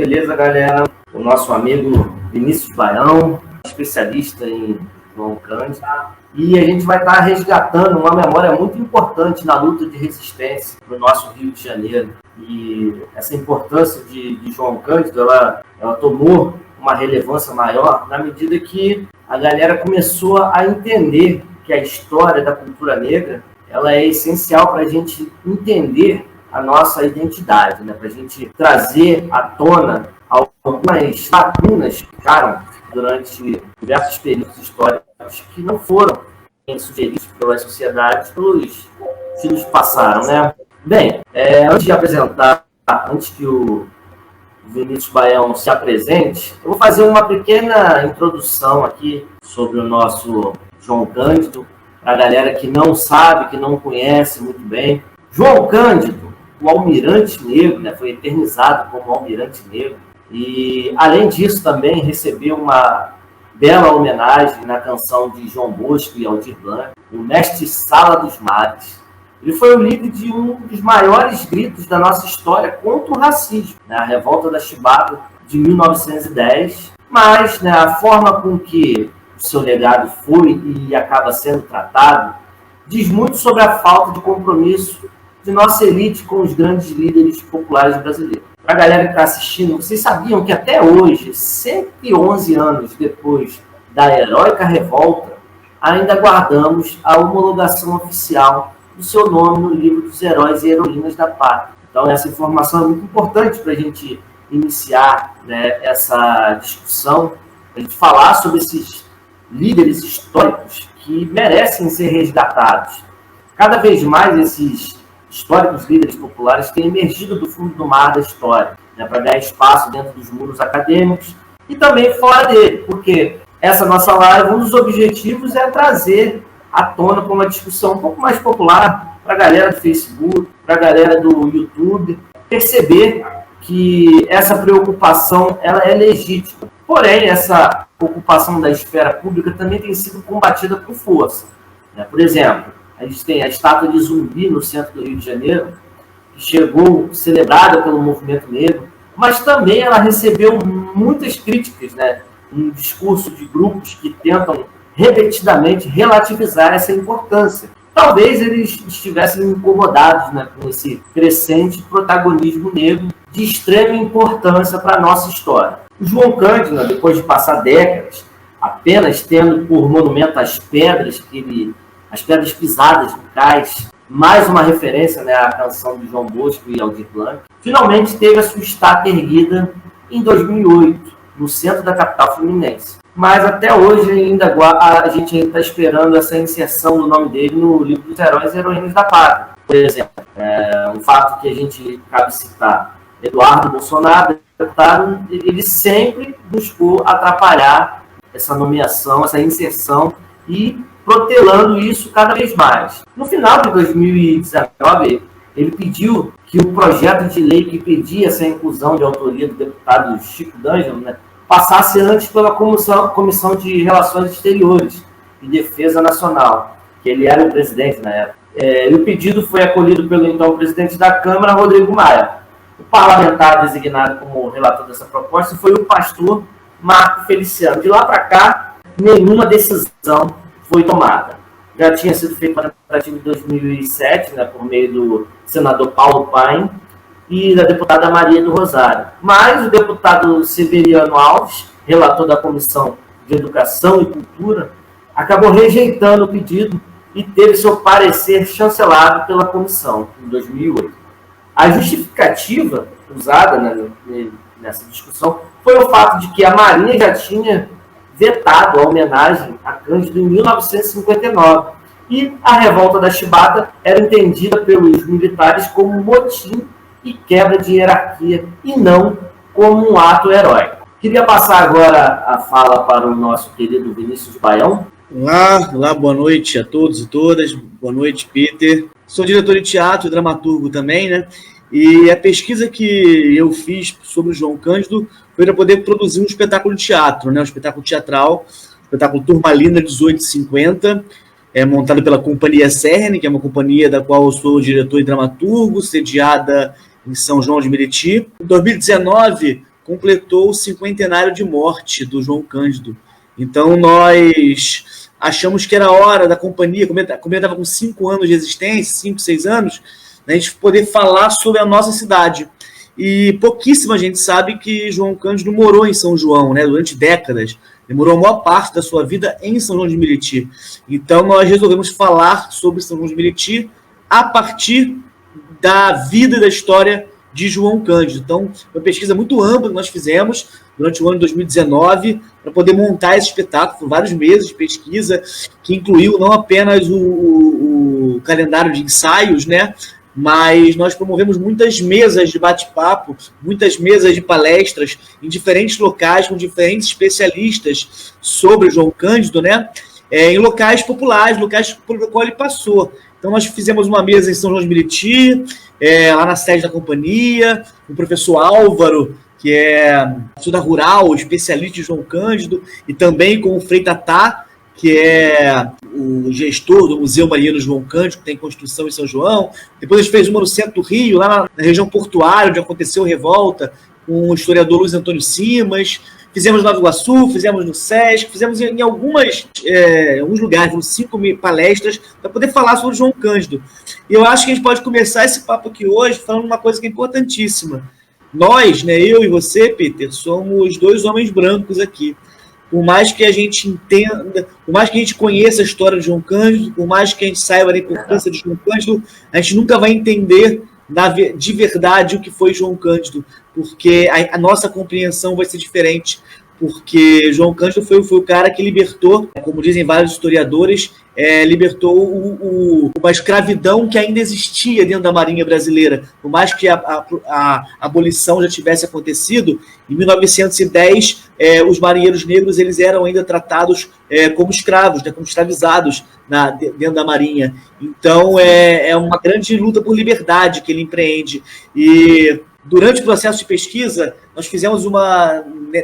Beleza, galera? O nosso amigo Vinícius Baião, especialista em João Cândido. E a gente vai estar resgatando uma memória muito importante na luta de resistência no nosso Rio de Janeiro. E essa importância de João Cândido, ela tomou uma relevância maior na medida que a galera começou a entender que a história da cultura negra ela é essencial para a gente entender a nossa identidade, né? Para a gente trazer à tona algumas lacunas que ficaram durante diversos períodos históricos que não foram sugeridos pelas sociedades, pelos filhos que passaram, né? Bem, antes de apresentar, antes que o Vinícius Baião se apresente, eu vou fazer uma pequena introdução aqui sobre o nosso João Cândido, para a galera que não sabe, que não conhece muito bem. João Cândido, o Almirante Negro, né, foi eternizado como Almirante Negro, e além disso também recebeu uma bela homenagem na canção de João Bosco e Aldir Blanc, o Mestre Sala dos Mares. Ele foi o líder de um dos maiores gritos da nossa história contra o racismo, né, a Revolta da Chibata de 1910, mas né, a forma com que o seu legado foi e acaba sendo tratado diz muito sobre a falta de compromisso de nossa elite com os grandes líderes populares brasileiros. Para a galera que está assistindo, vocês sabiam que até hoje, 111 anos depois da heróica revolta, ainda guardamos a homologação oficial do seu nome no livro dos heróis e heroínas da pátria. Então, essa informação é muito importante para a gente iniciar, né, essa discussão, para a gente falar sobre esses líderes históricos que merecem ser resgatados. Cada vez mais esses históricos líderes populares têm emergido do fundo do mar da história, né, para ganhar espaço dentro dos muros acadêmicos e também fora dele, porque essa nossa live, um dos objetivos é trazer à tona com uma discussão um pouco mais popular para a galera do Facebook, para a galera do YouTube, perceber que essa preocupação ela é legítima. Porém, essa ocupação da esfera pública também tem sido combatida com força, né? Por exemplo, a gente tem a estátua de Zumbi no centro do Rio de Janeiro, que chegou celebrada pelo movimento negro, mas também ela recebeu muitas críticas, né? Um discurso de grupos que tentam repetidamente relativizar essa importância. Talvez eles estivessem incomodados, né, com esse crescente protagonismo negro de extrema importância para a nossa história. O João Cândido, né, depois de passar décadas apenas tendo por monumento as pedras pisadas no cais, mais uma referência, né, à canção de João Bosco e Aldir Blanc, finalmente teve a sua estátua erguida em 2008, no centro da capital fluminense. Mas até hoje a gente ainda está esperando essa inserção do nome dele no livro dos heróis e heroínas da pátria. Por exemplo, um fato que a gente cabe citar, Eduardo Bolsonaro, deputado, ele sempre buscou atrapalhar essa nomeação, essa inserção e protelando isso cada vez mais. No final de 2019, ele pediu que o projeto de lei que pedia essa inclusão de autoria do deputado Chico D'Angelo, né, passasse antes pela Comissão de Relações Exteriores e Defesa Nacional, que ele era o presidente na época. E o pedido foi acolhido pelo então presidente da Câmara, Rodrigo Maia. O parlamentar designado como relator dessa proposta foi o pastor Marco Feliciano. De lá para cá, nenhuma decisão foi tomada. Já tinha sido feita uma tentativa em 2007, né, por meio do senador Paulo Paim e da deputada Maria do Rosário. Mas o deputado Severiano Alves, relator da Comissão de Educação e Cultura, acabou rejeitando o pedido e teve seu parecer chancelado pela comissão em 2008. A justificativa usada, né, nessa discussão foi o fato de que a Marinha já tinha vetado a homenagem a Cândido em 1959 e a Revolta da Chibata era entendida pelos militares como motim e quebra de hierarquia, e não como um ato heróico. Queria passar agora a fala para o nosso querido Vinícius Baião. Olá, boa noite a todos e todas. Boa noite, Peter. Sou diretor de teatro e dramaturgo também, né? E a pesquisa que eu fiz sobre o João Cândido foi para poder produzir um espetáculo de teatro, né? Um espetáculo teatral, espetáculo Turmalina 1850, montado pela Companhia Cerne, que é uma companhia da qual eu sou diretor e dramaturgo, sediada em São João de Meriti. Em 2019, completou o 50º de morte do João Cândido. Então, nós achamos que era hora da companhia, como ele estava com 5 anos de existência, 5, 6 anos, a gente poder falar sobre a nossa cidade. E pouquíssima gente sabe que João Cândido morou em São João, né, durante décadas. Ele morou a maior parte da sua vida em São João de Meriti. Então, nós resolvemos falar sobre São João de Meriti a partir da vida e da história de João Cândido. Então, uma pesquisa muito ampla que nós fizemos durante o ano de 2019 para poder montar esse espetáculo. Foram vários meses de pesquisa que incluiu não apenas o calendário de ensaios, né, mas nós promovemos muitas mesas de bate-papo, muitas mesas de palestras em diferentes locais, com diferentes especialistas sobre João Cândido, né, em locais populares, locais pelo qual ele passou. Então, nós fizemos uma mesa em São João de Meriti, lá na sede da companhia, com o professor Álvaro, que é estuda rural, especialista em João Cândido, e também com o Frei Tatá, que é o gestor do Museu Marinheiro João Cândido, que tem construção em São João. Depois a gente fez uma no centro do Rio, lá na região portuária, onde aconteceu a revolta, com o historiador Luiz Antônio Simas. Fizemos no Nova Iguaçu, fizemos no Sesc, fizemos em alguns lugares, 5 palestras, para poder falar sobre João Cândido. E eu acho que a gente pode começar esse papo aqui hoje falando uma coisa que é importantíssima. Nós, né, eu e você, Peter, somos 2 homens brancos aqui. Por mais que a gente entenda, por mais que a gente conheça a história de João Cândido, por mais que a gente saiba da importância de João Cândido, a gente nunca vai entender de verdade o que foi João Cândido, porque a nossa compreensão vai ser diferente, porque João Cândido foi o cara que libertou, como dizem vários historiadores, libertou uma escravidão que ainda existia dentro da Marinha Brasileira. Por mais que a abolição já tivesse acontecido, em 1910, os marinheiros negros eles eram ainda tratados como escravos, né, como escravizados dentro da Marinha. Então, é uma grande luta por liberdade que ele empreende. E durante o processo de pesquisa, nós fizemos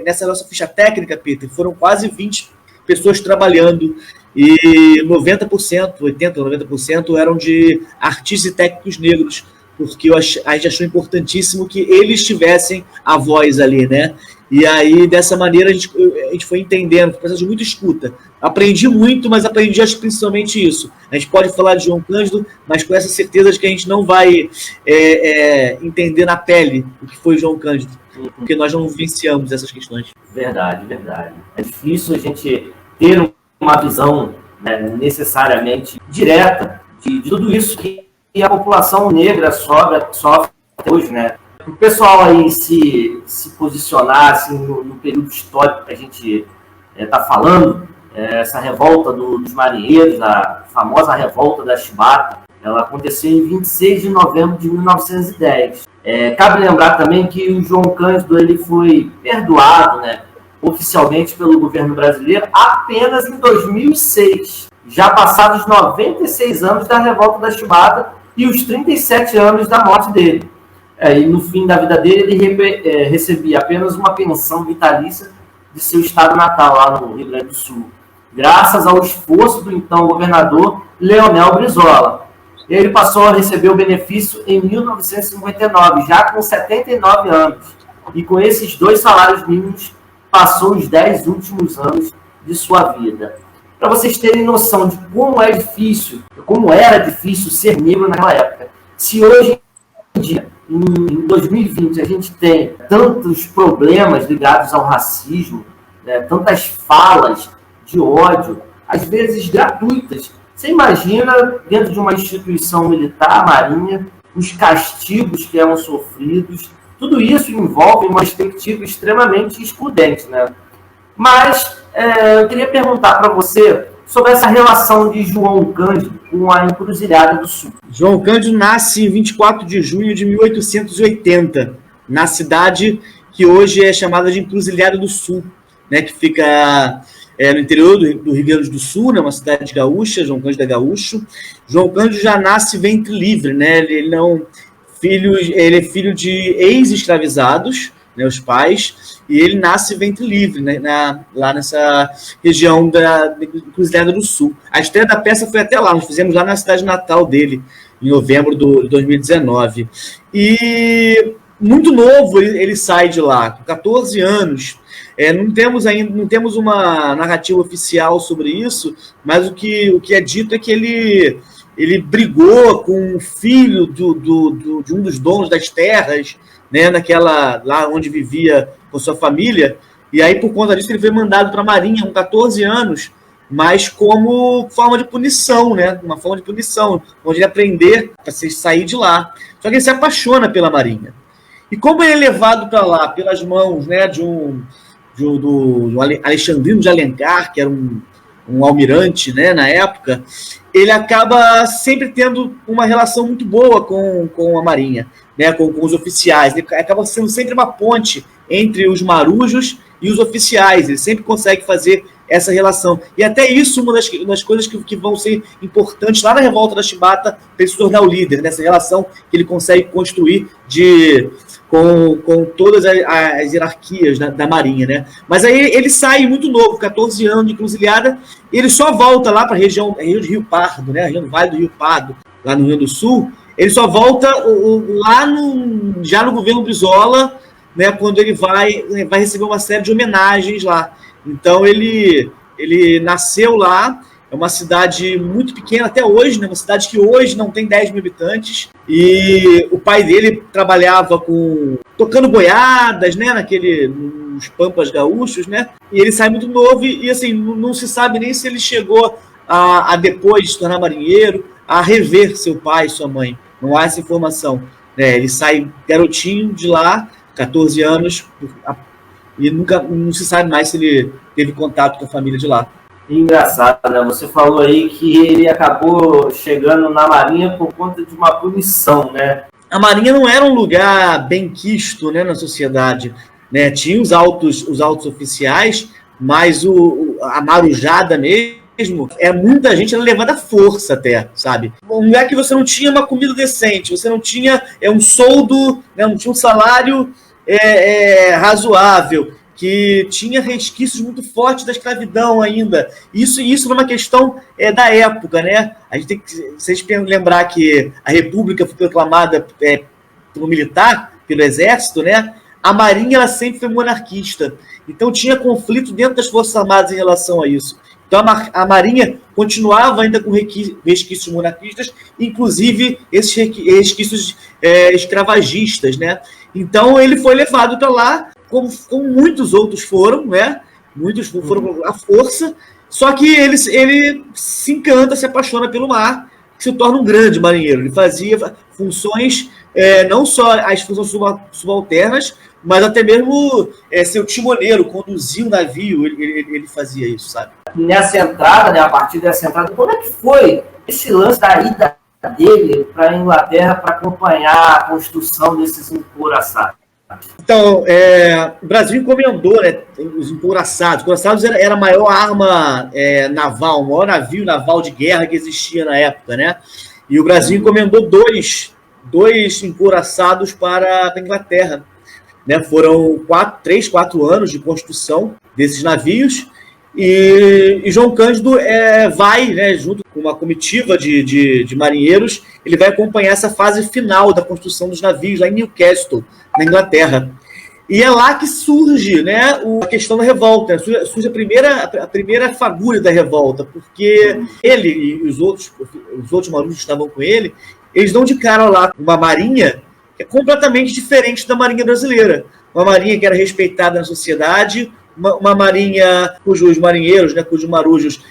nessa nossa ficha técnica, Peter, foram quase 20 pessoas trabalhando, e 90%, 80%, 90% eram de artistas e técnicos negros, porque a gente achou importantíssimo que eles tivessem a voz ali, né? E aí, dessa maneira, a gente foi entendendo, foi um processo de muita escuta. Aprendi muito, mas aprendi principalmente isso. A gente pode falar de João Cândido, mas com essa certeza de que a gente não vai entender na pele o que foi João Cândido, porque nós não vivenciamos essas questões. Verdade, verdade. É difícil a gente ter uma visão, né, necessariamente direta de tudo isso que a população negra sofre hoje, né? O pessoal aí se posicionar assim, no período histórico que a gente está falando, essa revolta dos marinheiros, a famosa revolta da Chibata, ela aconteceu em 26 de novembro de 1910. Cabe lembrar também que o João Cândido ele foi perdoado, né, oficialmente pelo governo brasileiro apenas em 2006, já passados 96 anos da revolta da Chibata e os 37 anos da morte dele. E no fim da vida dele, ele recebia apenas uma pensão vitalícia de seu estado natal, lá no Rio Grande do Sul, graças ao esforço do então governador Leonel Brizola. Ele passou a receber o benefício em 1959, já com 79 anos. E com esses 2 salários mínimos, passou os 10 últimos anos de sua vida. Para vocês terem noção de como era difícil ser negro naquela época. Se hoje em dia, em 2020, a gente tem tantos problemas ligados ao racismo, né, tantas falas de ódio, às vezes gratuitas. Você imagina, dentro de uma instituição militar, marinha, os castigos que eram sofridos, tudo isso envolve uma perspectiva extremamente excludente, né? Mas eu queria perguntar para você sobre essa relação de João Cândido com a Encruzilhada do Sul. João Cândido nasce em 24 de junho de 1880, na cidade que hoje é chamada de Encruzilhada do Sul, né, que fica no interior do Rio Grande do Sul, né, uma cidade gaúcha. João Cândido é gaúcho. João Cândido já nasce ventre livre, né, ele é filho de ex-escravizados, né, os pais, e ele nasce ventre livre, né, lá nessa região da Encruzilhada do Sul. A estreia da peça foi até lá, nós fizemos lá na cidade natal dele, em novembro de 2019. E muito novo ele sai de lá, com 14 anos. Não temos uma narrativa oficial sobre isso, mas o que é dito é que ele brigou com o filho de um dos donos das terras, né, lá onde vivia com sua família, e aí por conta disso ele foi mandado para a Marinha com 14 anos, mas como forma de punição, né, uma forma de punição, onde ele aprender para sair de lá. Só que ele se apaixona pela Marinha. E como ele é levado para lá pelas mãos, né, do Alexandrino de Alencar, que era um almirante, né, na época, ele acaba sempre tendo uma relação muito boa com a Marinha, né, com os oficiais. Ele acaba sendo sempre uma ponte entre os marujos e os oficiais. Ele sempre consegue fazer essa relação. E até isso, uma das coisas que vão ser importantes lá na Revolta da Chibata, para ele se tornar o líder, nessa relação que ele consegue construir com todas as hierarquias da Marinha, né? Mas aí ele sai muito novo, 14 anos de encruzilhada, e ele só volta lá para a região de Rio Pardo, né? A região do Vale do Rio Pardo, lá no Rio Grande do Sul. Ele só volta lá já no governo Brizola, né? Quando ele vai receber uma série de homenagens lá. Então ele nasceu lá. É uma cidade muito pequena até hoje, né? Uma cidade que hoje não tem 10 mil habitantes. E o pai dele trabalhava tocando boiadas, né? Nos pampas gaúchos, né? E ele sai muito novo e assim, não se sabe nem se ele chegou a depois de se tornar marinheiro, a rever seu pai e sua mãe. Não há essa informação, né? Ele sai garotinho de lá, 14 anos, e não se sabe mais se ele teve contato com a família de lá. Engraçado, né? Você falou aí que ele acabou chegando na Marinha por conta de uma punição, né? A Marinha não era um lugar bem quisto, né, na sociedade, né? Tinha os altos oficiais, mas a marujada mesmo, muita gente era levada à força até, sabe? Um lugar que você não tinha uma comida decente, você não tinha um soldo, né, não tinha um salário razoável, que tinha resquícios muito fortes da escravidão ainda. Isso era uma questão da época, né? A gente tem que vocês lembrar que a República foi proclamada pelo militar, pelo exército, né? A Marinha ela sempre foi monarquista. Então tinha conflito dentro das Forças Armadas em relação a isso. Então a Marinha continuava ainda com resquícios monarquistas, inclusive esses resquícios escravagistas, né? Então ele foi levado para lá, como muitos outros foram, né? Muitos foram à força, só que ele se encanta, se apaixona pelo mar, se torna um grande marinheiro. Ele fazia funções, não só as funções subalternas, mas até mesmo ser o timoneiro, conduzir o navio, ele fazia isso, sabe? Nessa entrada, né, a partir dessa entrada, como é que foi esse lance da ida dele para a Inglaterra para acompanhar a construção desses encouraçados? Então, o Brasil encomendou, né, os encouraçados. Os encouraçados era a maior arma naval, o maior navio naval de guerra que existia na época, né? E o Brasil encomendou dois encouraçados para a Inglaterra, né? Foram 4 anos de construção desses navios. E João Cândido vai, né, junto com uma comitiva de marinheiros, ele vai acompanhar essa fase final da construção dos navios lá em Newcastle, na Inglaterra. E é lá que surge, né, a questão da revolta, surge a primeira fagulha da revolta, porque ele e os outros marujos que estavam com ele, eles dão de cara lá uma marinha que é completamente diferente da marinha brasileira. Uma marinha que era respeitada na sociedade, uma marinha cujos marinheiros, né, cujos marujos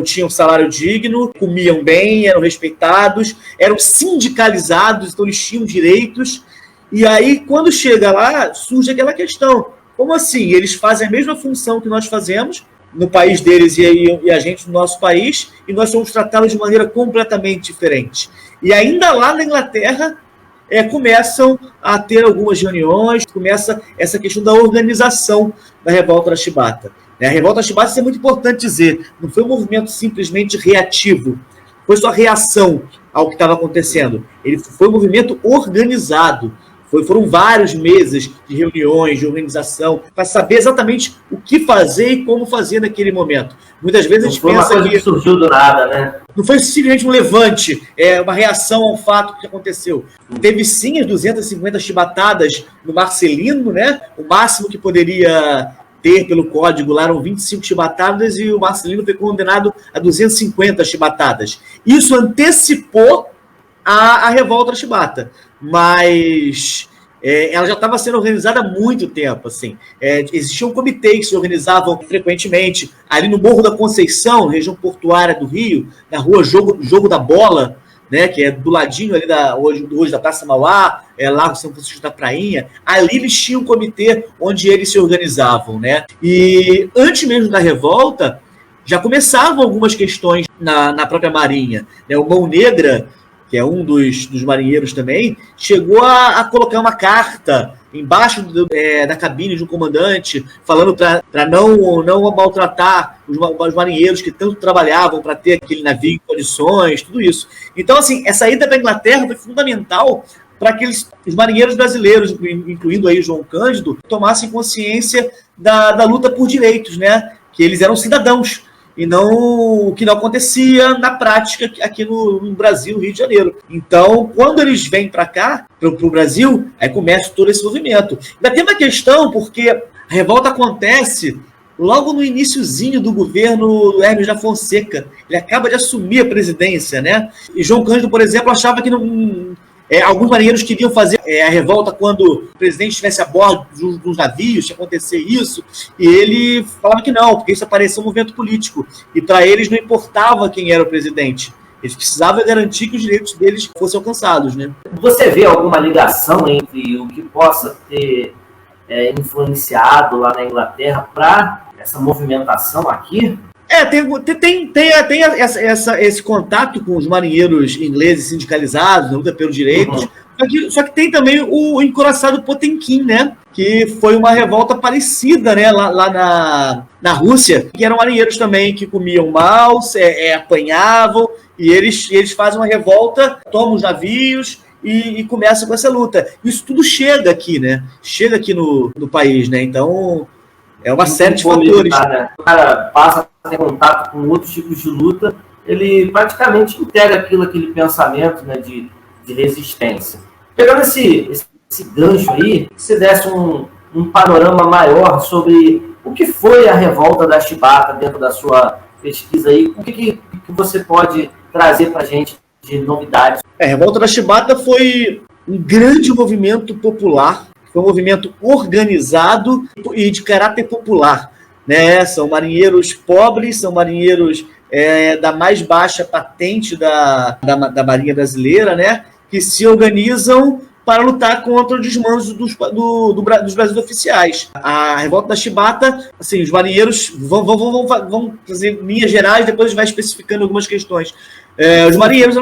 tinham salário digno, comiam bem, eram respeitados, eram sindicalizados, então eles tinham direitos. E aí, quando chega lá, surge aquela questão. Como assim? Eles fazem a mesma função que nós fazemos no país deles e a gente no nosso país, e nós somos tratados de maneira completamente diferente. E ainda lá na Inglaterra, começam a ter algumas reuniões, começa essa questão da organização da Revolta da Chibata. A Revolta da Chibata, isso é muito importante dizer, não foi um movimento simplesmente reativo, foi só reação ao que estava acontecendo. Ele foi um movimento organizado, Foram vários meses de reuniões, de organização, para saber exatamente o que fazer e como fazer naquele momento. Muitas vezes a gente pensa que surgiu do nada, né? Não foi simplesmente um levante, uma reação ao fato que aconteceu. Teve sim as 250 chibatadas no Marcelino, né? O máximo que poderia ter pelo código lá eram 25 chibatadas e o Marcelino foi condenado a 250 chibatadas. Isso antecipou a revolta da chibata, mas ela já estava sendo organizada há muito tempo. Assim. Existiam comitês que se organizavam frequentemente ali no Morro da Conceição, região portuária do Rio, na rua Jogo da Bola, né, que é do ladinho ali hoje da Praça Mauá, lá no São Francisco da Prainha. Ali eles tinham um comitê onde eles se organizavam. Né? E antes mesmo da revolta, já começavam algumas questões na própria Marinha. Né? O Mão Negra, que é um dos marinheiros também, chegou a colocar uma carta embaixo da cabine de um comandante, falando para não maltratar os marinheiros que tanto trabalhavam para ter aquele navio em condições, tudo isso. Então, assim, essa ida para a Inglaterra foi fundamental para que os marinheiros brasileiros, incluindo aí João Cândido, tomassem consciência da luta por direitos, né? Que eles eram cidadãos, e não o que não acontecia na prática aqui no Brasil, Rio de Janeiro. Então, quando eles vêm para cá, para o Brasil, aí começa todo esse movimento. Ainda tem uma questão, porque a revolta acontece logo no iniciozinho do governo Hermes da Fonseca. Ele acaba de assumir a presidência, né? E João Cândido, por exemplo, achava que não... alguns marinheiros queriam fazer a revolta quando o presidente estivesse a bordo dos navios, se acontecer isso, e ele falava que não, porque isso parecia um movimento político. E para eles não importava quem era o presidente. Eles precisavam garantir que os direitos deles fossem alcançados. Né? Você vê alguma ligação entre o que possa ter influenciado lá na Inglaterra para essa movimentação aqui? Tem esse contato com os marinheiros ingleses sindicalizados, na luta pelos direitos, só que tem também o encouraçado Potemkin, né? Que foi uma revolta parecida, né? Lá na Rússia, que eram marinheiros também que comiam mal, apanhavam, e eles fazem uma revolta, tomam os navios e começam com essa luta. Isso tudo chega aqui, né? Chega aqui no país, né? Então... é uma série de fatores. Né? O cara passa a ter contato com outros tipos de luta, ele praticamente integra aquele pensamento, né, de resistência. Pegando esse gancho aí, que você desse um panorama maior sobre o que foi a revolta da chibata dentro da sua pesquisa aí, o que você pode trazer para a gente de novidades? A revolta da chibata foi um grande movimento popular. Foi um movimento organizado e de caráter popular. Né? São marinheiros pobres, são marinheiros da mais baixa patente da Marinha Brasileira, né? Que se organizam para lutar contra o desmando dos Brasil oficiais. A revolta da chibata, assim, os marinheiros vão fazer linhas gerais, depois a gente vai especificando algumas questões. Os marinheiros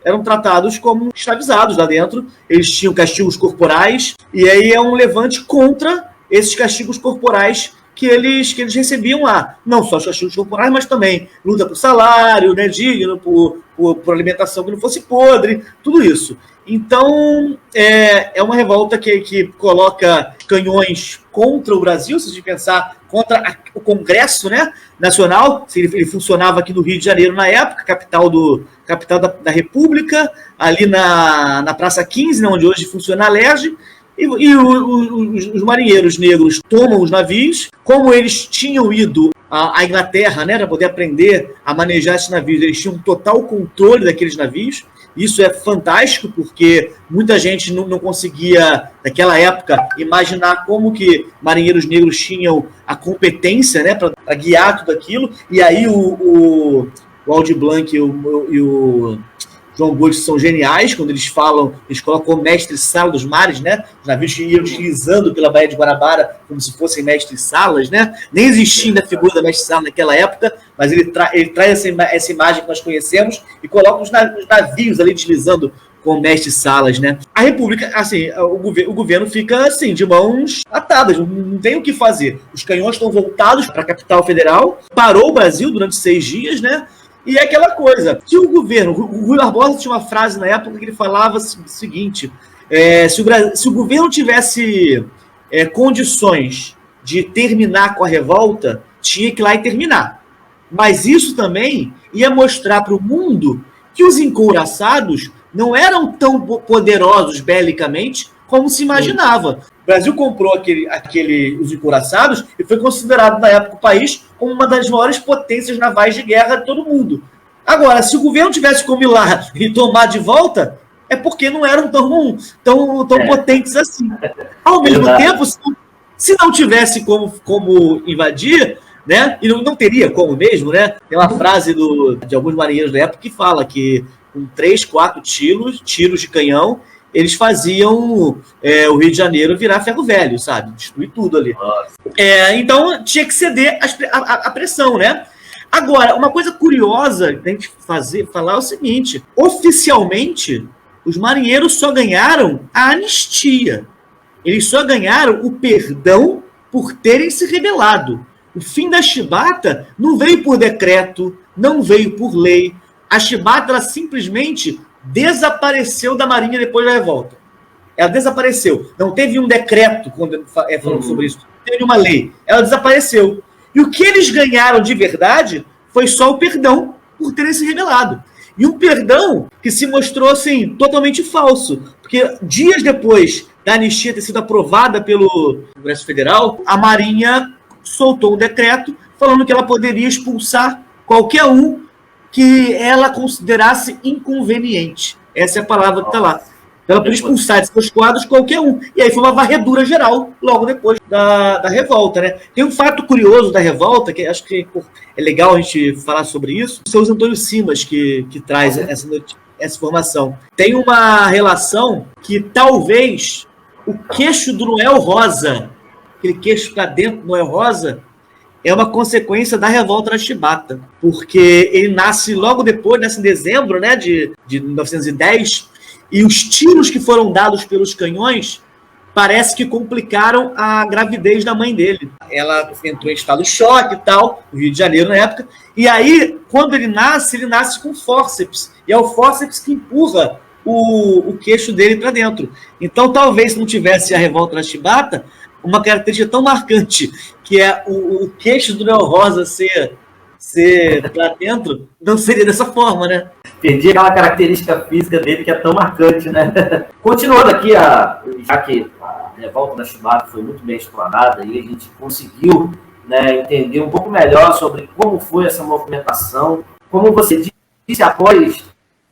eram tratados como escravizados lá dentro, eles tinham castigos corporais, e aí é um levante contra esses castigos corporais que eles recebiam lá. Não só os castigos corporais, mas também luta por salário, né, digno, por alimentação que não fosse podre, tudo isso. Então, é uma revolta que coloca canhões contra o Brasil, se a gente pensar contra o Congresso, né, Nacional. Ele funcionava aqui no Rio de Janeiro na época, capital da República, ali na Praça 15, né, onde hoje funciona a LERJ, e os marinheiros negros tomam os navios. Como eles tinham ido à Inglaterra, né, para poder aprender a manejar esses navios, eles tinham total controle daqueles navios. Isso é fantástico, porque muita gente não conseguia, naquela época, imaginar como que marinheiros negros tinham a competência, né, para guiar tudo aquilo. E aí o Aldir Blanc e o João Gomes são geniais quando eles colocam o mestre-sala dos mares, né? Os navios que iam deslizando pela Baía de Guanabara como se fossem mestres-salas, né? Nem existia ainda a figura da mestre-sala naquela época, mas ele traz essa imagem que nós conhecemos e coloca os navios ali deslizando com mestres-salas, né? A República, assim, o governo fica assim, de mãos atadas, não tem o que fazer. Os canhões estão voltados para a capital federal, parou o Brasil durante 6 dias, né? E é aquela coisa, que o Rui Barbosa tinha uma frase na época que ele falava o seguinte, Se o governo tivesse condições de terminar com a revolta, tinha que ir lá e terminar. Mas isso também ia mostrar para o mundo que os encouraçados não eram tão poderosos belicamente como se imaginava. O Brasil comprou os encouraçados e foi considerado, na época, o país como uma das maiores potências navais de guerra de todo mundo. Agora, se o governo tivesse como ir lá e tomar de volta, é porque não eram tão potentes assim. Ao mesmo tempo, se não tivesse como invadir, né, e não teria como mesmo, né? Tem uma frase de alguns marinheiros da época que fala que com 3, 4 tiros de canhão, eles faziam o Rio de Janeiro virar ferro velho, sabe? Destruir tudo ali. Então, tinha que ceder a pressão, né? Agora, uma coisa curiosa da gente falar é o seguinte: oficialmente, os marinheiros só ganharam a anistia. Eles só ganharam o perdão por terem se rebelado. O fim da chibata não veio por decreto, não veio por lei. A chibata, ela simplesmente desapareceu da Marinha depois da revolta. Ela desapareceu. Não teve um decreto falando sobre isso. Não teve uma lei. Ela desapareceu. E o que eles ganharam de verdade foi só o perdão por terem se rebelado. E um perdão que se mostrou assim, totalmente falso. Porque dias depois da anistia ter sido aprovada pelo Congresso Federal, a Marinha soltou um decreto falando que ela poderia expulsar qualquer um que ela considerasse inconveniente. Essa é a palavra que está lá. Ela podia expulsar de seus quadros qualquer um. E aí foi uma varredura geral logo depois da revolta, né? Tem um fato curioso da revolta, que acho que é legal a gente falar sobre isso. O seu Antônio Simas que traz essa informação. Tem uma relação que talvez o queixo do Noel Rosa, aquele queixo para dentro do Noel Rosa, é uma consequência da revolta da chibata. Porque ele nasce logo depois, nasce em dezembro, né, de 1910, e os tiros que foram dados pelos canhões parece que complicaram a gravidez da mãe dele. Ela entrou em estado de choque e tal, no Rio de Janeiro na época, e aí, quando ele nasce com fórceps, e é o fórceps que empurra o queixo dele para dentro. Então, talvez, se não tivesse a revolta da chibata, uma característica tão marcante, que é o queixo do Noel Rosa ser para dentro, não seria dessa forma, né? Perdi aquela característica física dele que é tão marcante, né? Continuando aqui, já que a revolta da chibata foi muito bem explanada e a gente conseguiu, né, entender um pouco melhor sobre como foi essa movimentação, como você disse, após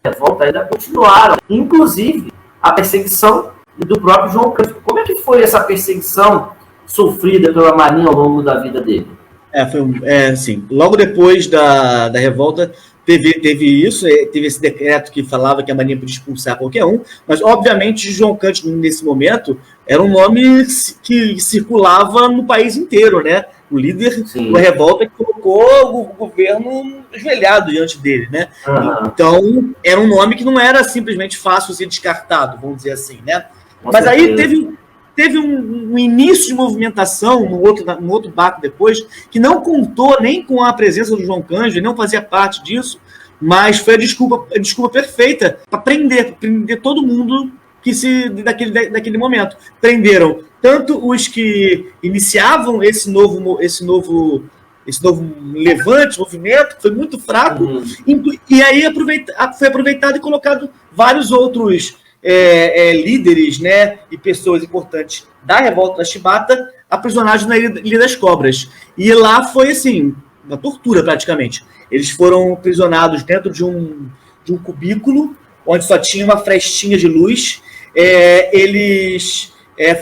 a revolta ainda continuaram, inclusive a perseguição do próprio João Cândido. Como é que foi essa perseguição sofrida pela Marinha ao longo da vida dele? Assim, logo depois da revolta, teve isso, teve esse decreto que falava que a Marinha podia expulsar qualquer um, mas, obviamente, João Cândido, nesse momento, era um nome que circulava no país inteiro, né? O líder da revolta que colocou o governo ajoelhado diante dele, né? Uhum. Então, era um nome que não era simplesmente fácil ser descartado, vamos dizer assim, né? Mas aí teve um início de movimentação, um outro barco depois, que não contou nem com a presença do João Cândido, não fazia parte disso, mas foi a desculpa perfeita para prender todo mundo daquele momento. Prenderam tanto os que iniciavam esse novo levante, movimento, que foi muito fraco, e aí foi aproveitado e colocado vários outros líderes, né, e pessoas importantes da revolta da chibata aprisionados na Ilha das Cobras. E lá foi, assim, uma tortura praticamente. Eles foram aprisionados dentro de um cubículo, onde só tinha uma frestinha de luz. Eles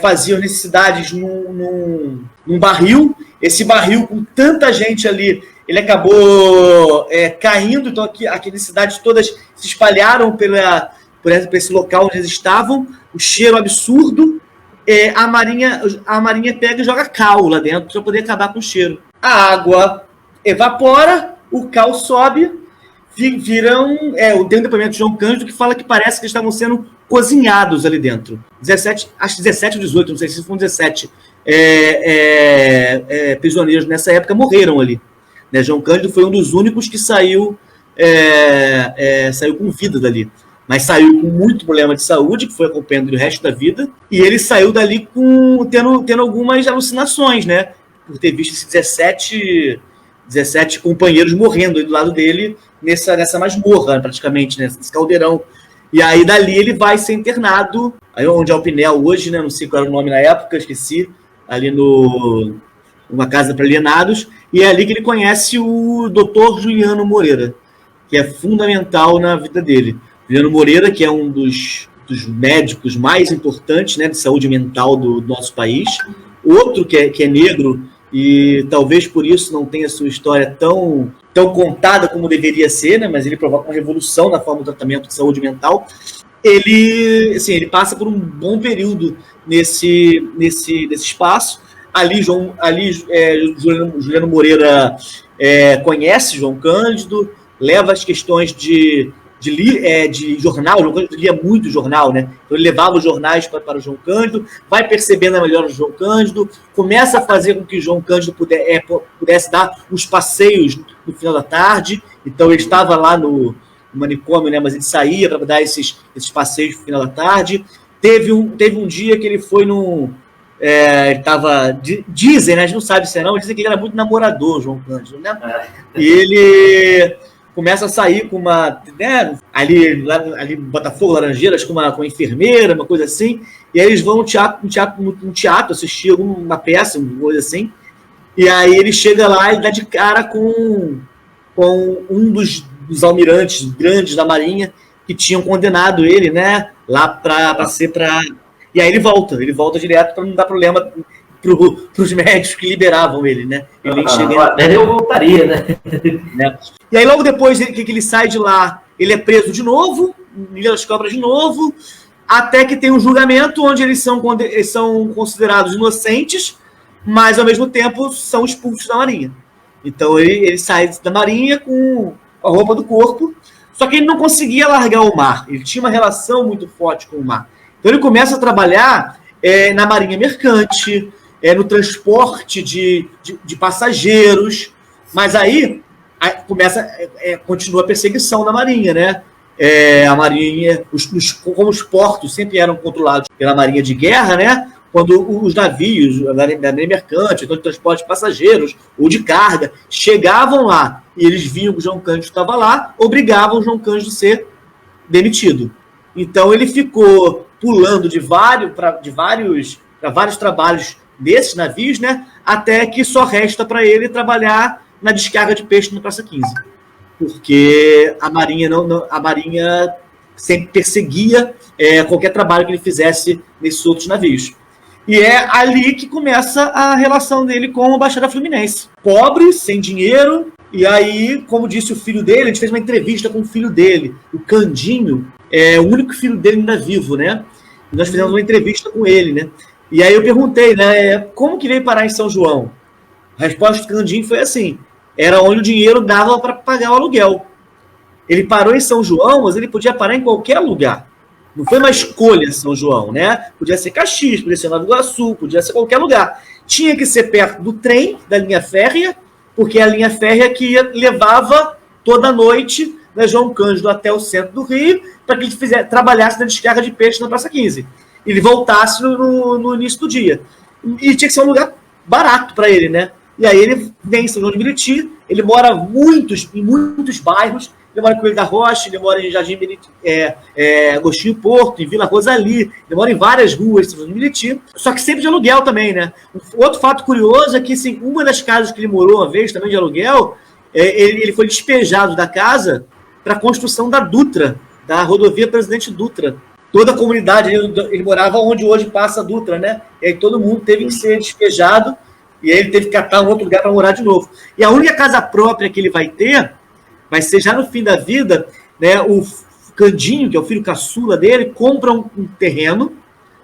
faziam necessidades num barril. Esse barril, com tanta gente ali, ele acabou caindo. Então, aqui as cidades todas se espalharam por esse local onde eles estavam, o cheiro absurdo, a marinha pega e joga cal lá dentro para poder acabar com o cheiro. A água evapora, o cal sobe, tem um depoimento de João Cândido que fala que parece que eles estavam sendo cozinhados ali dentro. 17 ou 18, não sei se foram 17 prisioneiros nessa época morreram ali. Né? João Cândido foi um dos únicos que saiu com vida dali. mas saiu com muito problema de saúde, que foi acompanhando ele o resto da vida, e ele saiu dali tendo algumas alucinações, né? Por ter visto esses 17 companheiros morrendo aí do lado dele nessa masmorra, praticamente, né? Nesse caldeirão. E aí dali ele vai ser internado, aí onde é o Pinel hoje, né? Não sei qual era o nome na época, esqueci, ali numa casa para alienados, e é ali que ele conhece o Dr. Juliano Moreira, que é fundamental na vida dele. Juliano Moreira, que é um dos médicos mais importantes, né, de saúde mental do nosso país. Outro que é negro, e talvez por isso não tenha sua história tão contada como deveria ser, né, mas ele provoca uma revolução na forma do tratamento de saúde mental. Ele passa por um bom período nesse espaço. Ali Juliano Moreira conhece João Cândido, leva as questões de jornal. João Cândido lia muito jornal, né? Então ele levava os jornais para o João Cândido, vai percebendo a melhora do João Cândido, começa a fazer com que João Cândido pudesse dar os passeios no final da tarde. Então ele estava lá no manicômio, né? Mas ele saía para dar esses passeios no final da tarde. Teve um dia que ele foi ele estava, dizem, né? A gente não sabe se é não, dizem que ele era muito namorador, João Cândido, né? E ele começa a sair com uma, né, ali em Botafogo, Laranjeiras, com uma enfermeira, uma coisa assim, e aí eles vão no teatro assistir alguma peça, uma coisa assim, e aí ele chega lá e dá de cara com um dos almirantes grandes da Marinha que tinham condenado ele, né, lá para ser para... E aí ele volta direto para não dar problema para os médicos que liberavam ele, né? Ele chega... Eu voltaria, né? E aí logo depois que ele sai de lá, ele é preso de novo, em Ilha das Cobras de novo, até que tem um julgamento onde eles são considerados inocentes, mas ao mesmo tempo são expulsos da Marinha. Então ele sai da Marinha com a roupa do corpo, só que ele não conseguia largar o mar. Ele tinha uma relação muito forte com o mar. Então ele começa a trabalhar na Marinha Mercante, no transporte de passageiros, mas aí continua a perseguição da Marinha, né? A Marinha, como os portos sempre eram controlados pela Marinha de Guerra, né? Quando os navios da Marinha Mercante, então de transporte de passageiros ou de carga, chegavam lá e eles viam que o João Cândido estava lá, obrigavam o João Cândido a ser demitido. Então ele ficou pulando para vários trabalhos desses navios, né? Até que só resta para ele trabalhar na descarga de peixe na Praça 15. Porque a Marinha sempre perseguia qualquer trabalho que ele fizesse nesses outros navios. E é ali que começa a relação dele com a Baixada Fluminense. Pobre, sem dinheiro, e aí, como disse o filho dele, a gente fez uma entrevista com o filho dele, o Candinho, o único filho dele ainda vivo, né? E nós fizemos uma entrevista com ele, né? E aí eu perguntei, né, como que veio parar em São João? A resposta do Candinho foi assim, era onde o dinheiro dava para pagar o aluguel. Ele parou em São João, mas ele podia parar em qualquer lugar. Não foi uma escolha São João, né? Podia ser Caxias, podia ser Nova Iguaçu, podia ser qualquer lugar. Tinha que ser perto do trem, da linha férrea, porque é a linha férrea que levava toda noite, né, João Cândido até o centro do Rio, para que ele trabalhasse na descarga de peixe na Praça 15. Ele voltasse no início do dia. E tinha que ser um lugar barato para ele, né? E aí ele vem em São João de Meriti, ele mora em muitos bairros, ele mora em Coelho da Rocha, ele mora em Jardim Agostinho Porto, em Vila Rosali, ele mora em várias ruas de São João de Meriti, só que sempre de aluguel também, né? Outro fato curioso é que, assim, uma das casas que ele morou uma vez, também de aluguel, ele foi despejado da casa para a construção da Dutra, da rodovia Presidente Dutra. Toda a comunidade, ele morava onde hoje passa a Dutra, né? E aí todo mundo teve que ser despejado, e aí ele teve que catar um outro lugar para morar de novo. E a única casa própria que ele vai ter vai ser já no fim da vida, né? O Candinho, que é o filho caçula dele, compra um terreno,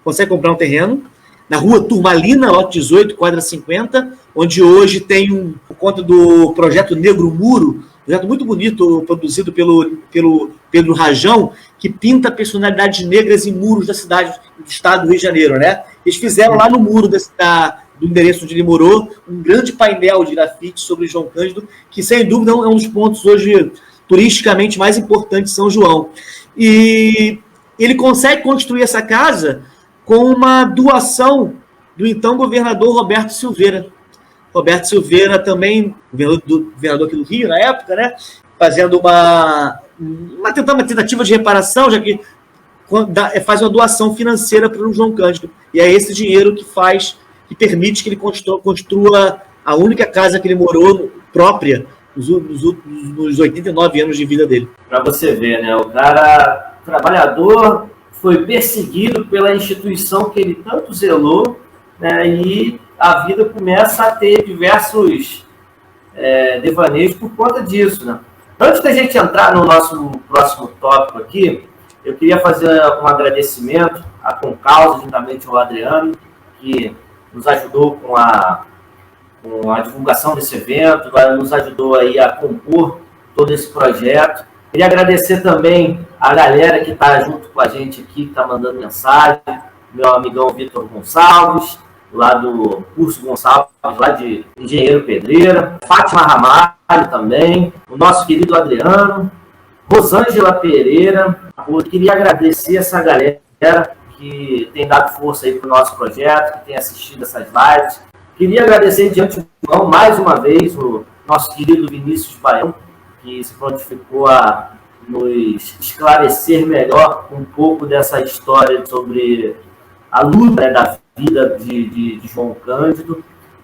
consegue comprar um terreno, na rua Turmalina, lote 18, quadra 50, onde hoje tem por conta do projeto Negro Muro, projeto muito bonito, produzido pelo Pedro Rajão, que pinta personalidades negras em muros da cidade, do estado do Rio de Janeiro, né? Eles fizeram lá no muro do endereço onde ele morou, um grande painel de grafite sobre João Cândido, que sem dúvida é um dos pontos hoje turisticamente mais importante de São João. E ele consegue construir essa casa com uma doação do então governador Roberto Silveira. Roberto Silveira também, governador aqui do Rio na época, né? Fazendo uma tentativa de reparação, já que faz uma doação financeira para o João Cândido. E é esse dinheiro que permite que ele construa a única casa que ele morou própria nos 89 anos de vida dele. Para você ver, né? O cara, trabalhador, foi perseguido pela instituição que ele tanto zelou, né? E a vida começa a ter diversos devaneios por conta disso, né? Antes da gente entrar no nosso próximo tópico aqui, eu queria fazer um agradecimento a Concausa, juntamente ao Adriano, que nos ajudou com a divulgação desse evento, nos ajudou aí a compor todo esse projeto. Queria agradecer também a galera que está junto com a gente aqui, que está mandando mensagem, meu amigão Vitor Gonçalves, lá do Curso Gonçalves, lá de Engenheiro Pedreira, Fátima Ramalho também, o nosso querido Adriano, Rosângela Pereira. Eu queria agradecer essa galera que tem dado força aí para o nosso projeto, que tem assistido essas lives. Queria agradecer de antemão, mais uma vez, o nosso querido Vinícius Baião, que se prontificou a nos esclarecer melhor um pouco dessa história sobre a luta da vida de João Cândido.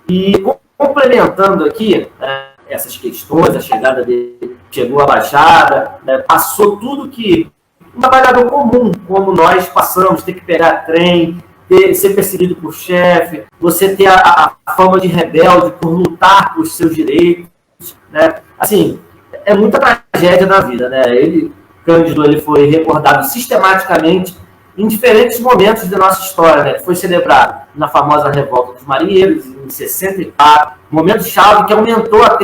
E complementando aqui essas questões, a chegada dele, chegou à Baixada, passou tudo que um trabalhador comum, como nós passamos, ter que pegar trem, ser perseguido por chefe, você ter a fama de rebelde por lutar por seus direitos, né? Assim, é muita tragédia na vida, né? Cândido, ele foi recordado sistematicamente em diferentes momentos da nossa história, né? Foi celebrado na famosa Revolta dos Marinheiros, em 64, momento-chave que aumentou a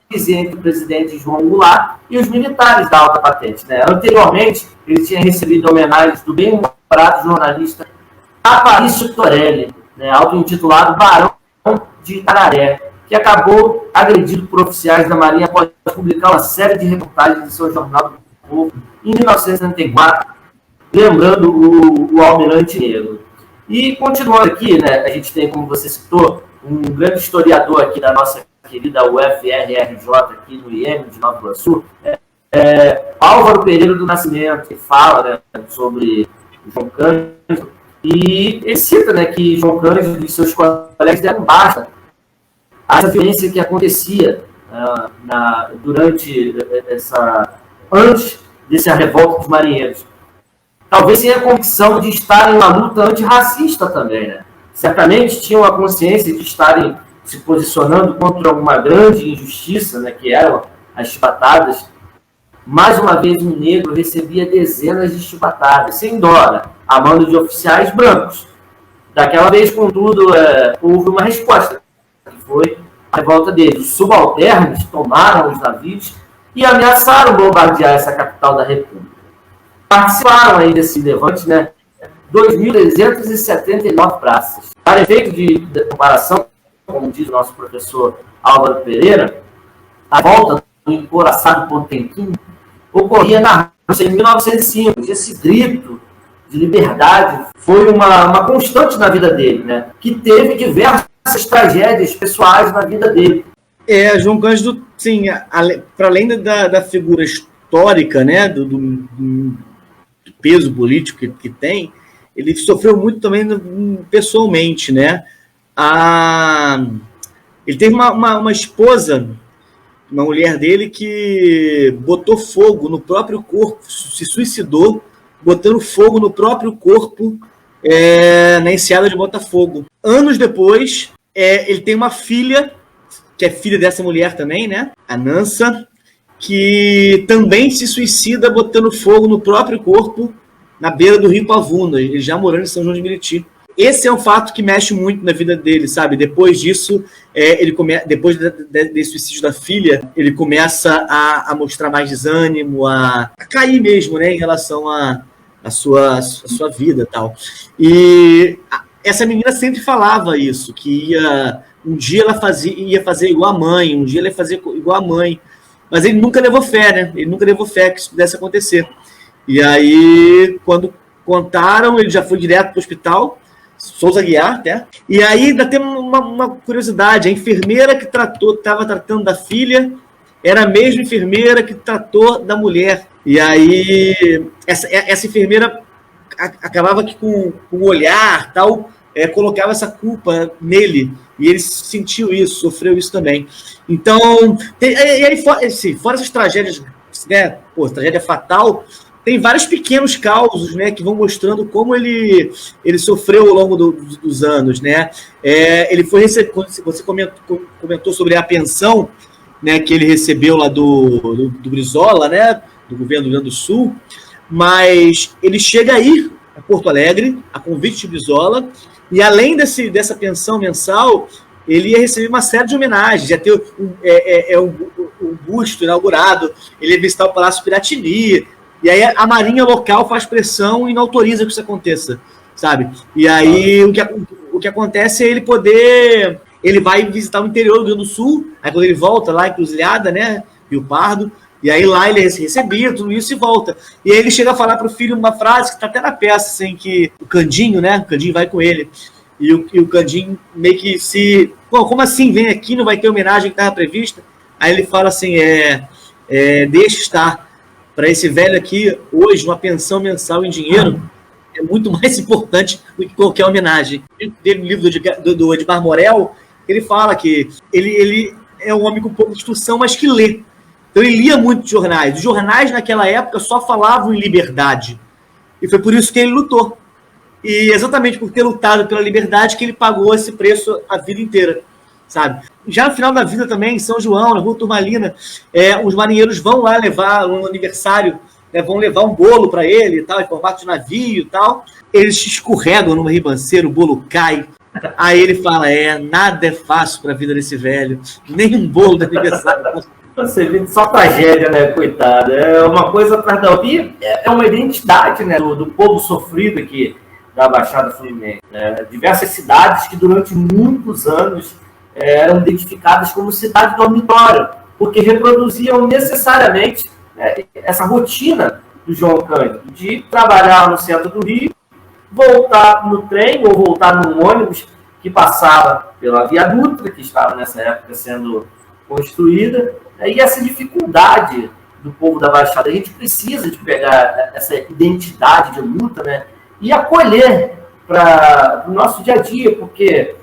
crise entre o presidente João Goulart e os militares da alta patente, né? Anteriormente, ele tinha recebido homenagens do bem-humorado jornalista Aparício Torelli, né, auto-intitulado Barão de Itararé, que acabou agredido por oficiais da Marinha após publicar uma série de reportagens em seu Jornal do Povo em 1974, lembrando o Almirante Negro. E continuando aqui, né, a gente tem, como você citou, um grande historiador aqui da nossa querida UFRRJ, aqui no IEM de Nova Iguaçu, Álvaro Pereira do Nascimento, que fala, né, sobre João Cândido. E ele cita, né, que João Cândido e seus colegas deram basta a essa violência que acontecia antes dessa revolta dos marinheiros. Talvez sem a convicção de estar em uma luta antirracista também, né? Certamente tinham a consciência de estarem se posicionando contra uma grande injustiça, né, que eram as chibatadas. Mais uma vez, um negro recebia dezenas de chibatadas, sem dó, né, a mando de oficiais brancos. Daquela vez, contudo, houve uma resposta, que foi a revolta deles. Os subalternos tomaram os navios e ameaçaram bombardear essa capital da República. Participaram aí desse levante, né, 2.379 praças. Para efeito de comparação, como diz o nosso professor Álvaro Pereira, a volta do encoraçado Potemkin ocorria na Rússia em 1905. Esse grito de liberdade foi uma constante na vida dele, né? Que teve diversas tragédias pessoais na vida dele. João Cândido, sim, para além da figura histórica, né, do peso político que tem, ele sofreu muito também pessoalmente, né? Ele teve uma esposa, uma mulher dele, que botou fogo no próprio corpo, se suicidou, botando fogo no próprio corpo na enseada de Botafogo. Anos depois, ele tem uma filha, que é filha dessa mulher também, né? A Nansa, que também se suicida botando fogo no próprio corpo na beira do Rio Pavuna, ele já morando em São João de Meriti. Esse é um fato que mexe muito na vida dele, sabe? Depois disso, depois desse suicídio da filha, ele começa a mostrar mais desânimo, a cair mesmo, né, em relação à sua vida e tal. E essa menina sempre falava isso, que um dia ela ia fazer igual a mãe, um dia ela ia fazer igual a mãe. mas ele nunca levou fé, né? Ele nunca levou fé que isso pudesse acontecer. E aí, quando contaram, ele já foi direto para o hospital, Souza Aguiar, né? E aí ainda tem uma curiosidade, a enfermeira que estava tratando da filha era a mesma enfermeira que tratou da mulher. E aí essa enfermeira acabava que com o olhar, tal, colocava essa culpa nele. E ele sentiu isso, sofreu isso também. Então, fora essas tragédias, né? Pô, tragédia fatal, tem vários pequenos causos, né, que vão mostrando como ele sofreu ao longo dos anos, né? Ele foi você comentou sobre a pensão, né, que ele recebeu lá do Brizola, né, do governo do Rio Grande do Sul, mas ele chega aí a Porto Alegre, a convite de Brizola, e além dessa pensão mensal, ele ia receber uma série de homenagens, ia ter um busto inaugurado, ele ia visitar o Palácio Piratini, e aí a Marinha local faz pressão e não autoriza que isso aconteça, sabe? E aí o que acontece é ele vai visitar o interior do Rio Grande do Sul, aí quando ele volta lá, Encruzilhada, né, Rio Pardo, e aí lá ele é recebido, tudo isso, e volta. E aí ele chega a falar pro filho uma frase que tá até na peça, assim, que o Candinho, né, o Candinho vai com ele, e o Candinho meio que como assim, vem aqui, não vai ter homenagem que estava prevista? Aí ele fala assim, deixa estar. Para esse velho aqui, hoje, uma pensão mensal em dinheiro é muito mais importante do que qualquer homenagem. No livro do Edmar Morel, ele fala que ele é um homem com pouca instrução, mas que lê. Então ele lia muito jornais. Os jornais naquela época só falavam em liberdade. E foi por isso que ele lutou. E exatamente por ter lutado pela liberdade que ele pagou esse preço a vida inteira, sabe? Já no final da vida também, em São João, na Rua Turmalina, os marinheiros vão lá levar no aniversário, né, vão levar um bolo para ele, e tal, em formato de navio e tal. Eles escorregam numa ribanceira, o bolo cai. Aí ele fala, nada é fácil para a vida desse velho, nem um bolo de aniversário. Você vê só tragédia, né, coitado? É uma coisa atrás da outra. E é uma identidade, né, do povo sofrido aqui da Baixada Fluminense. Diversas cidades que durante muitos anos eram identificadas como cidade dormitório, porque reproduziam necessariamente essa rotina do João Cândido, de trabalhar no centro do Rio, voltar no trem ou voltar no ônibus que passava pela Via Dutra, que estava nessa época sendo construída, e essa dificuldade do povo da Baixada. A gente precisa de pegar essa identidade de luta, né, e acolher para o nosso dia a dia, porque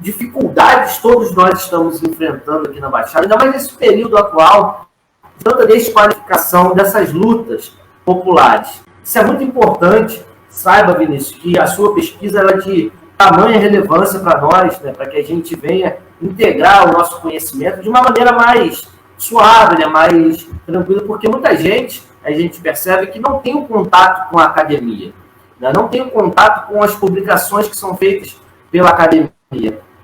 dificuldades todos nós estamos enfrentando aqui na Baixada, ainda mais nesse período atual, de tanta desqualificação dessas lutas populares. Isso é muito importante. Saiba, Vinícius, que a sua pesquisa é de tamanha relevância para nós, né, para que a gente venha integrar o nosso conhecimento de uma maneira mais suave, né, mais tranquila, porque muita gente, a gente percebe que não tem um contato com a academia, né, não tem um contato com as publicações que são feitas pela academia.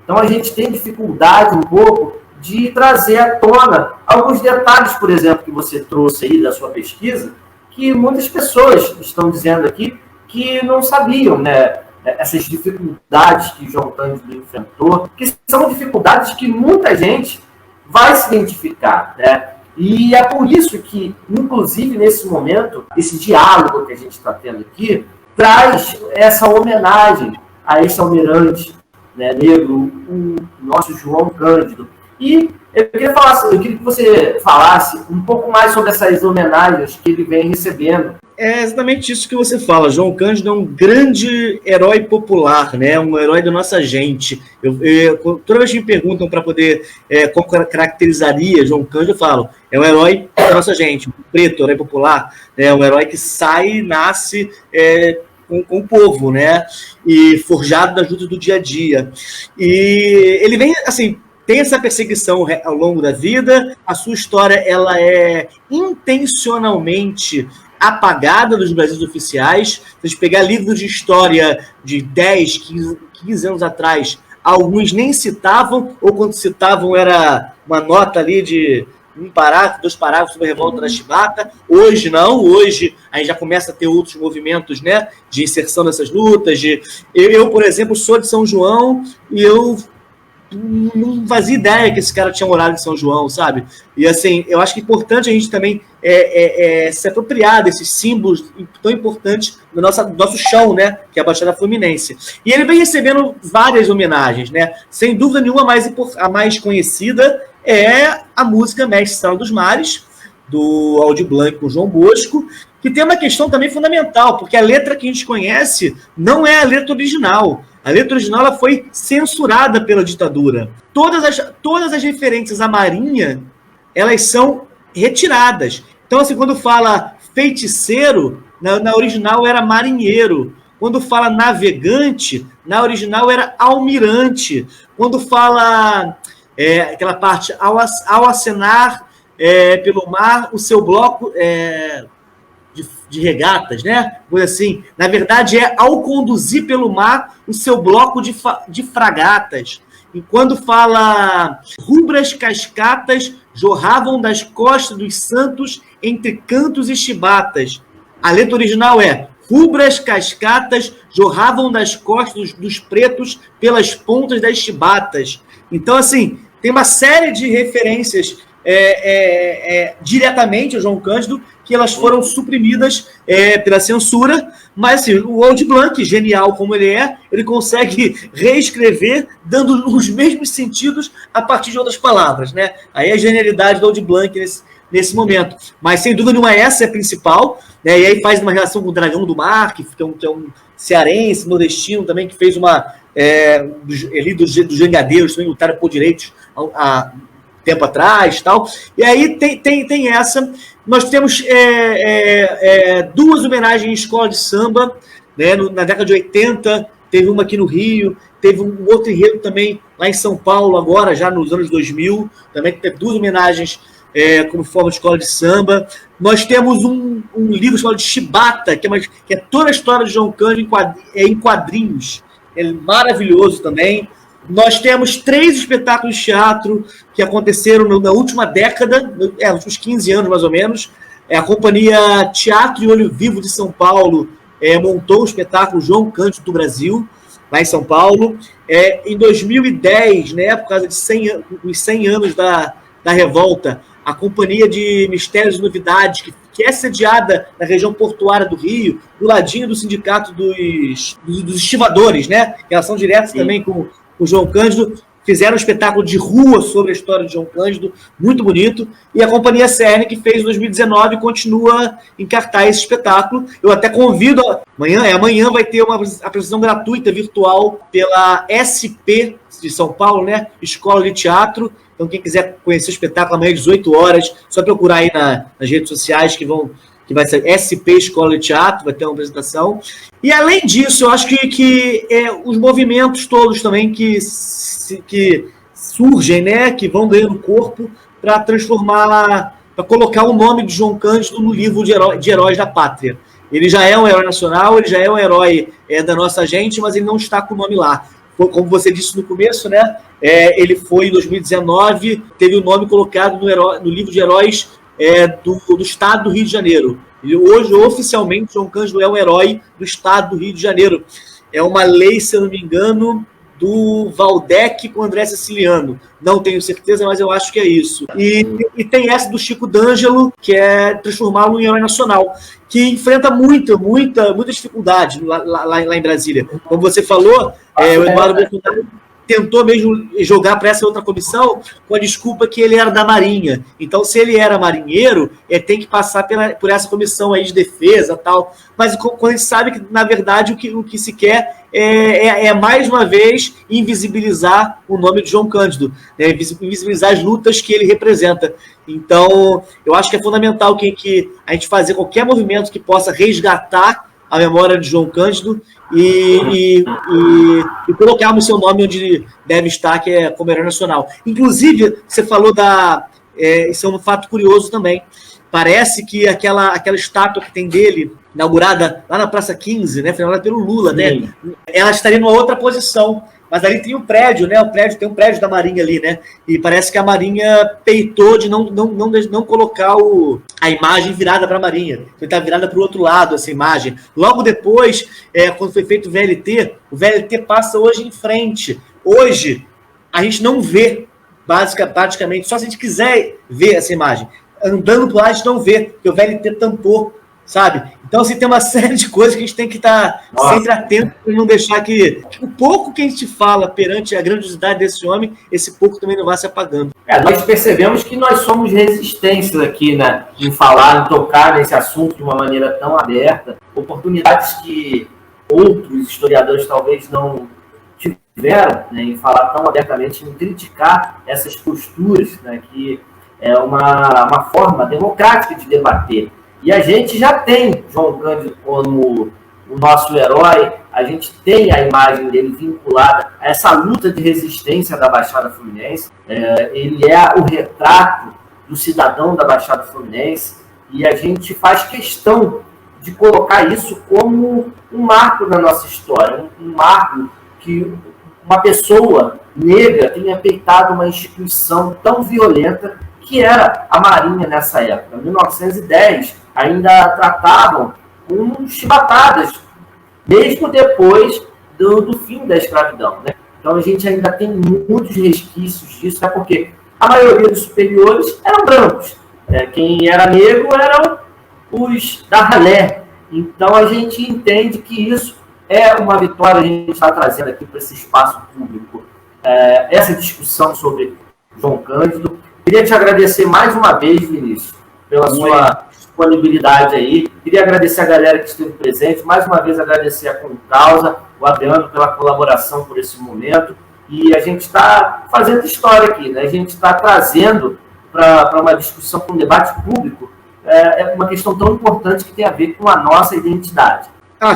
Então a gente tem dificuldade um pouco de trazer à tona alguns detalhes, por exemplo, que você trouxe aí da sua pesquisa, que muitas pessoas estão dizendo aqui que não sabiam, né? Essas dificuldades que João Cândido enfrentou, que são dificuldades que muita gente vai se identificar, né? E é por isso que, inclusive nesse momento, esse diálogo que a gente está tendo aqui, traz essa homenagem a esse almirante, né, negro, o nosso João Cândido. E eu queria que você falasse um pouco mais sobre essas homenagens que ele vem recebendo. É exatamente isso que você fala. João Cândido é um grande herói popular, né? Um herói da nossa gente. Toda vez que me perguntam para poder como caracterizaria João Cândido, eu falo, é um herói da nossa gente, um preto, herói popular, né? Um herói que sai e nasce com o povo, né? E forjado das lutas do dia a dia. E ele vem, assim, tem essa perseguição ao longo da vida. A sua história, ela é intencionalmente apagada dos Brasis oficiais. Se a gente pegar livros de história de 10, 15 anos atrás, alguns nem citavam, ou quando citavam era uma nota ali de um parágrafo, 2 parágrafos sobre a revolta da Chibata. Hoje não, hoje a gente já começa a ter outros movimentos, né, de inserção nessas lutas. Eu, por exemplo, sou de São João e eu não fazia ideia que esse cara tinha morado em São João, sabe? E assim, eu acho que é importante a gente também se apropriar desses símbolos tão importantes do nosso chão, né? Que é a Baixada Fluminense. E ele vem recebendo várias homenagens, né? Sem dúvida nenhuma, a mais conhecida é a música Mestre Sala dos Mares, do Aldir Blanc com João Bosco, que tem uma questão também fundamental, porque a letra que a gente conhece não é a letra original. A letra original ela foi censurada pela ditadura. Todas as referências à Marinha, elas são retiradas. Então, assim, quando fala feiticeiro, na original era marinheiro. Quando fala navegante, na original era almirante. Quando fala aquela parte, ao acenar pelo mar, o seu bloco de regatas, né? Coisa assim. Na verdade, ao conduzir pelo mar o seu bloco de fragatas. E quando fala rubras cascatas jorravam das costas dos santos entre cantos e chibatas. A letra original é rubras cascatas jorravam das costas dos pretos pelas pontas das chibatas. Então, assim, tem uma série de referências diretamente ao João Cândido, que elas foram suprimidas pela censura, mas assim, o Aldir Blanc, genial como ele consegue reescrever, dando os mesmos sentidos a partir de outras palavras, né? Aí a genialidade do Aldir Blanc nesse momento. Mas, sem dúvida nenhuma, essa é a principal, né? E aí faz uma relação com o Dragão do Mar, que é um cearense, nordestino também, que fez dos jangadeiros, também lutaram por direitos há tempo atrás, tal. E aí tem essa. Nós temos duas homenagens em escola de samba, né? Na década de 80, teve uma aqui no Rio, teve um outro enredo também lá em São Paulo, agora, já nos anos 2000, também teve duas homenagens como forma de escola de samba. Nós temos um livro chamado de Chibata, que é toda a história de João Cândido em quadrinhos. É maravilhoso também. Nós temos 3 espetáculos de teatro que aconteceram na última década, nos últimos 15 anos mais ou menos. A Companhia Teatro e Olho Vivo de São Paulo montou o espetáculo João Cândido do Brasil, lá em São Paulo. Em 2010, né, por causa dos 100 anos da revolta, a Companhia de Mistérios e Novidades, que é sediada na região portuária do Rio, do ladinho do Sindicato dos Estivadores, né? Relação direta também com o João Cândido, fizeram um espetáculo de rua sobre a história de João Cândido, muito bonito, e a Companhia CERN, que fez em 2019, continua em cartaz esse espetáculo. Eu até convido, amanhã vai ter uma apresentação gratuita, virtual, pela SP de São Paulo, né? Escola de Teatro. Então, quem quiser conhecer o espetáculo, amanhã às 18 horas, só procurar aí nas redes sociais que vai ser SP Escola de Teatro, vai ter uma apresentação. E, além disso, eu acho que os movimentos todos também que surgem, né, que vão ganhando corpo para transformar, para colocar o nome de João Cândido no livro de heróis da pátria. Ele já é um herói nacional, ele já é um herói da nossa gente, mas ele não está com o nome lá. Como você disse no começo, né, ele foi, em 2019, teve o nome colocado no livro de heróis do estado do Rio de Janeiro. E hoje, oficialmente, João Cândido é um herói do estado do Rio de Janeiro. É uma lei, se eu não me engano, do Valdec com André Siciliano. Não tenho certeza, mas eu acho que é isso. E tem essa do Chico D'Angelo, que é transformá-lo em herói nacional, que enfrenta muita dificuldade lá em Brasília. Como você falou, o Eduardo Bolsonaro tentou mesmo jogar para essa outra comissão com a desculpa que ele era da Marinha. Então, se ele era marinheiro, tem que passar por essa comissão aí de defesa e tal. Mas quando a gente sabe que, na verdade, o que se quer mais uma vez, invisibilizar o nome de João Cândido, né? Invisibilizar as lutas que ele representa. Então, eu acho que é fundamental que a gente fazer qualquer movimento que possa resgatar a memória de João Cândido e colocarmos seu nome onde deve estar, que é como herói nacional. Inclusive, você falou isso é um fato curioso também. Parece que aquela estátua que tem dele, inaugurada lá na Praça 15, né, foi inaugurada pelo Lula, né, ela estaria numa outra posição. Mas ali tem um prédio, né? Tem um prédio da Marinha ali, né? E parece que a Marinha peitou de não colocar a imagem virada para a Marinha. Então está virada para o outro lado, essa imagem. Logo depois, quando foi feito o VLT passa hoje em frente. Hoje, a gente não vê, praticamente, só se a gente quiser ver essa imagem. Andando por lá, a gente não vê, porque o VLT tampou, sabe? Então, assim, tem uma série de coisas que a gente tem que estar sempre atento para não deixar que o pouco que a gente fala perante a grandiosidade desse homem, esse pouco também não vá se apagando. Nós percebemos que nós somos resistências aqui, né? Em falar, em tocar nesse assunto de uma maneira tão aberta. Oportunidades que outros historiadores talvez não tiveram, né, em falar tão abertamente, em criticar essas posturas, né, que é uma forma democrática de debater. E a gente já tem João Cândido como o nosso herói, a gente tem a imagem dele vinculada a essa luta de resistência da Baixada Fluminense. Ele é o retrato do cidadão da Baixada Fluminense e a gente faz questão de colocar isso como um marco na nossa história, um marco que uma pessoa negra tenha peitado uma instituição tão violenta que era a Marinha nessa época. Em 1910, ainda tratavam com chibatadas, mesmo depois do fim da escravidão, né? Então a gente ainda tem muitos resquícios disso, né? Porque a maioria dos superiores eram brancos. Quem era negro eram os da ralé. Então a gente entende que isso é uma vitória, a gente está trazendo aqui para esse espaço público essa discussão sobre João Cândido. Queria te agradecer mais uma vez, Vinícius, pela sua disponibilidade aí. Queria agradecer a galera que esteve presente, mais uma vez agradecer a Concausa, o Adriano pela colaboração por esse momento. E a gente está fazendo história aqui, né? A gente está trazendo para uma discussão, para um debate público, uma questão tão importante que tem a ver com a nossa identidade.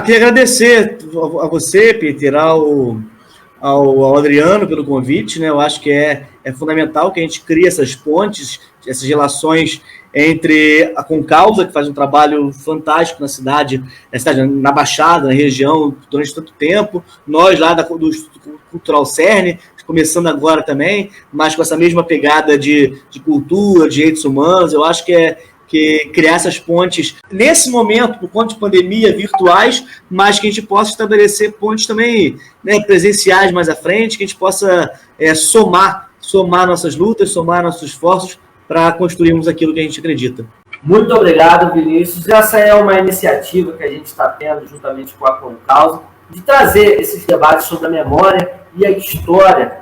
Queria agradecer a você, Peter, ao Adriano pelo convite, né? Eu acho que é fundamental que a gente crie essas pontes, essas relações entre a Concausa, que faz um trabalho fantástico na cidade, na Baixada, na região, durante tanto tempo, nós lá do Instituto Cultural CERN, começando agora também, mas com essa mesma pegada de cultura, de direitos humanos. Eu acho que criar essas pontes, nesse momento, por conta de pandemia, virtuais, mas que a gente possa estabelecer pontes também, né, presenciais mais à frente, que a gente possa somar nossas lutas, somar nossos esforços para construirmos aquilo que a gente acredita. Muito obrigado, Vinícius. Essa é uma iniciativa que a gente está tendo juntamente com a Concausa, de trazer esses debates sobre a memória e a história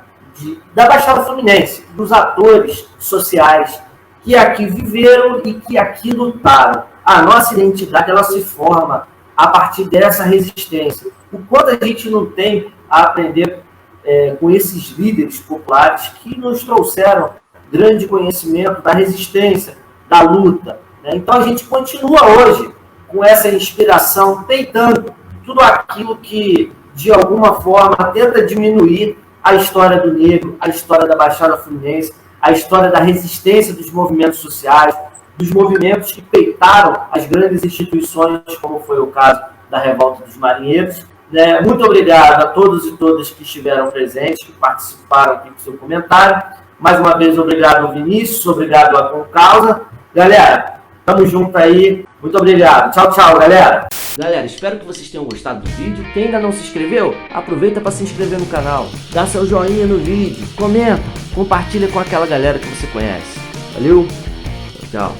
da Baixada Fluminense, dos atores sociais que aqui viveram e que aqui lutaram. A nossa identidade, ela se forma a partir dessa resistência. O quanto a gente não tem a aprender com esses líderes populares que nos trouxeram grande conhecimento da resistência, da luta, né? Então a gente continua hoje com essa inspiração, peitando tudo aquilo que, de alguma forma, tenta diminuir a história do negro, a história da Baixada Fluminense, a história da resistência dos movimentos sociais, dos movimentos que peitaram as grandes instituições, como foi o caso da Revolta dos Marinheiros. Muito obrigado a todos e todas que estiveram presentes, que participaram aqui com seu comentário. Mais uma vez, obrigado, Vinícius, obrigado a Concausa. Galera, tamo junto aí. Muito obrigado. Tchau, tchau, galera. Galera, espero que vocês tenham gostado do vídeo. Quem ainda não se inscreveu, aproveita para se inscrever no canal. Dá seu joinha no vídeo, comenta, compartilha com aquela galera que você conhece. Valeu, tchau.